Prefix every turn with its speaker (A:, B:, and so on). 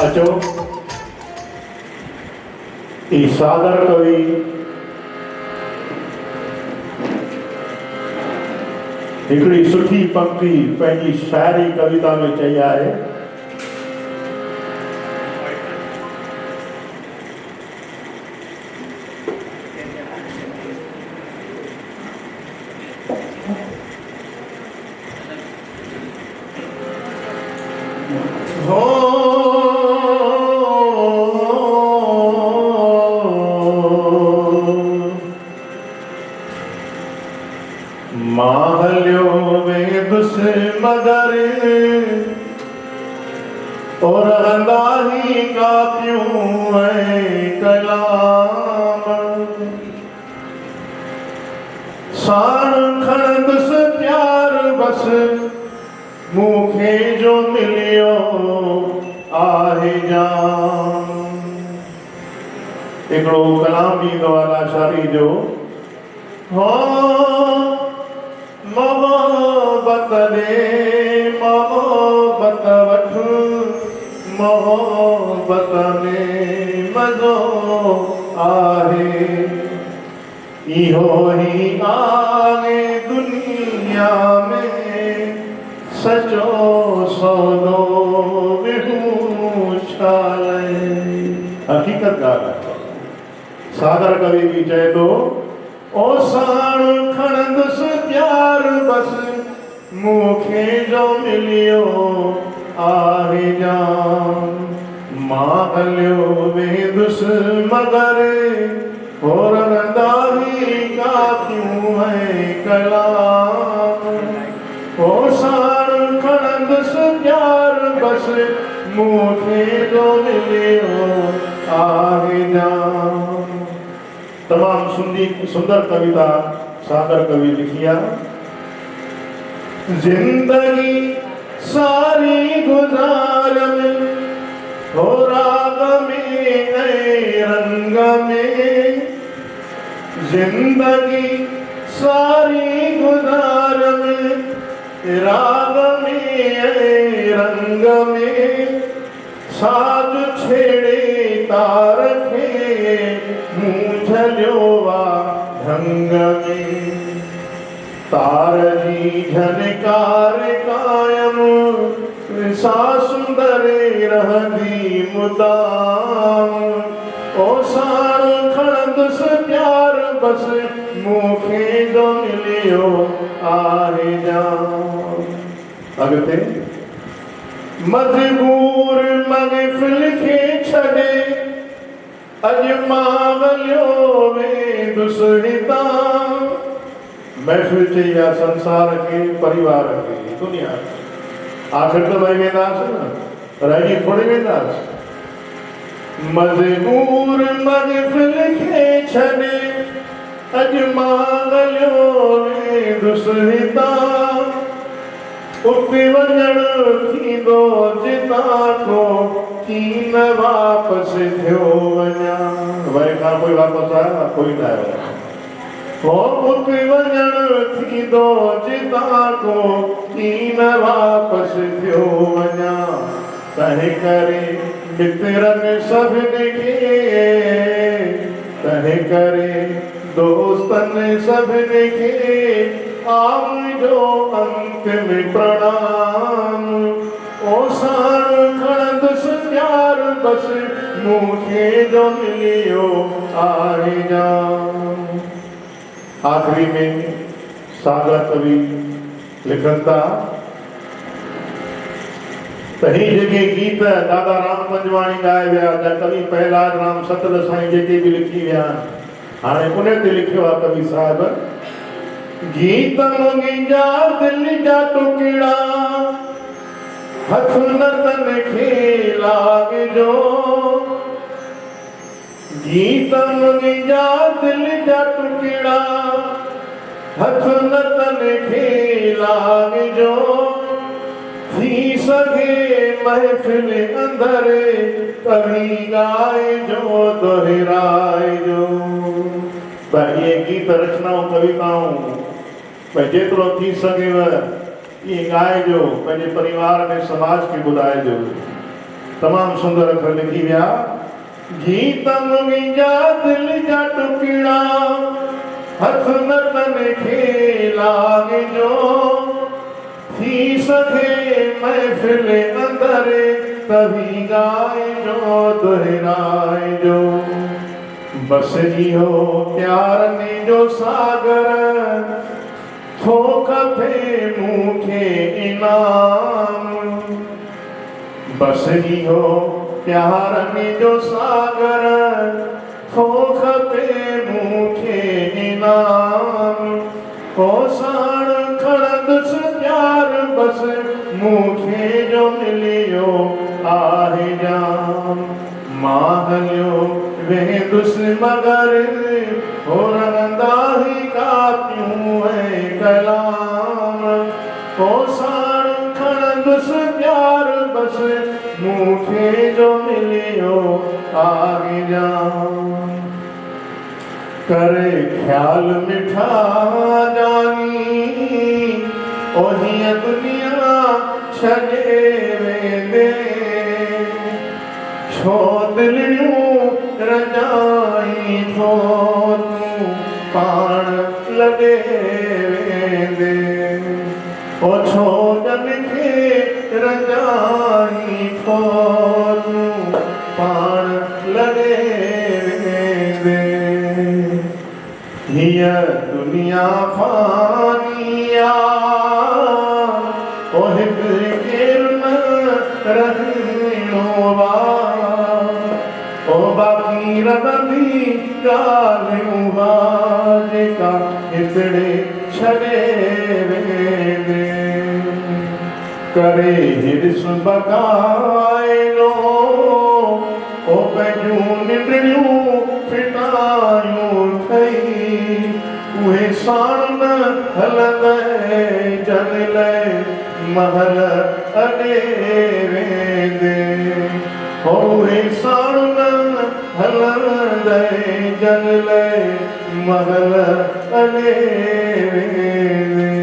A: अचो ई सागर कवि हिकड़ी सुठी पंक्ति पंहिंजी शायरी कविता में चई आहे। माहल्यो वेदुस मगर और अंदाही कापियूं कलाम साण खणंदुस प्यार बस मूंखे जो मिलियो आहे जान। हिकिड़ो कलाम ईंदो आहे लाशारी जो, मोहब्बत ने मोहब्बत वठ मोहब्बत में मज़ो आहे, इहो ही आहे दुनिया में सचो सौदो विहू छाले। हकीकत ॻाल्हि आहे। सागर कवि भी चए थो, ओ साण खणंदुसि प्यार बस मूंखे जो मिलियो आहे जान। मां हलियो वेंदुसि मगर और रंदाही कापियूं कलाम, ओ साण खणंदुसि प्यार बस मूंखे जो मिलियो आहे जान। तमाम सुंदर कविता सागर कवि लिखिया। जिंदगी सारी गुजार में हो राग में रंग में, जिंदगी सारी गुजार में राग में रंग में, साज छेड़े तार खे मुंह झलियोवा ढंग में, तार जी झनकार कायम सा सुंदर रहंदी मुदाम, ओ साण खणंदुसि प्यार बस मूंखे जो मिलियो आहे जान। अॻिते मजबूर महफ़िल खे छॾे अॼु मां वलियो वेंदुसि हितां। महफ़िल चई आहे संसार के परिवार के दुनिया, आख़िर तो वही वेंदासीं न, रही थोड़ी वेंदासीं। मजबूर महफ़िल खे छॾे अॼु मां वलियो वेंदुसि हितां। उते वञणु थींदो जितां को कीन वापसि थियो वञा। वरी खां कोई वापसि आयो कोई न आयो। उते वञणु थींदो जितां को कीन वापसि थियो वञा। तंहिं करे मित्रनि सभिनी खे, तंहिं करे दोस्तनि सभिनी खे आमुंहिंजो अंतिम प्रणाम। ओ साण खणंदुसि प्यार बस मूंखे जो मिलियो आहे जान। आखिरी में सागर कवि लिखनि था त ही जेके गीत दादा राम पंजवाणी ॻाए विया, या कवि प्रहलाद राम सतल साईं जेके भी लिखी विया, हाणे उन ते लिखियो आहे कवि साहिब। गीत मुंहिंजा दिल जा टुकड़ा हथ नतन खे लाॻिजो, गीत मुंहिंजा दिल जा टुकड़ा हथ नतन खे लाॻिजो। थी सघे महफ़िल अंदर कवि ॻाए जो दोहिराए जो। पर ये गीत रचनाऊं कविताऊं पर जेतिरो थी सघेव ये ॻाइजो, पंहिंजे परिवार में समाज खे ॿुधाइजो। तमाम सुंदर अखर लिखी विया। गीत मुंहिंजा दिल जा टुकड़ा हथ न तन खे लाॻिजो, थी सघे महफ़िल अंदर तभी ॻाइजो दुहिराइजो। बस इहो प्यारनि जो सागर थो खपे मूंखे इनाम। बस इहो प्यारनि जो सागर थो खपे मूंखे इनाम। ओ साण खणंदुसि प्यार बस मूंखे जो मिलियो आहे जाम। मां हलियो वेंदुसि मगर हो रहंदा ही कापियूं ऐं कलाम। ओ साण खणंदुसि प्यार बस मूंखे जो मिलियो आहे जाम। करे ख्याल मिठा जानी ओ हीअ दुनिया छॾे वेंदे। छो दिलियूं रजाई थो तूं पाण लॻे वेंदे। ओ छो जन खे रजाई थो तूं पाण लॻे वेंदे। हीअ दुनिया फानी आ ओ हिकु केरु न रहणो आ। ओ बाक़ी रहंदी ॻाल्हियूं आ जेका हिकिड़े छॾे वेंदे। करे हिरिस बकाइलो ओ पंहिंजूं निंडड़ियूं फिटायूं ठही। उहे साण न हलंदे जन लाइ महल अॾे वेंदे। उहे साण न हलंदे जन लाइ महल अॾे वेंदे।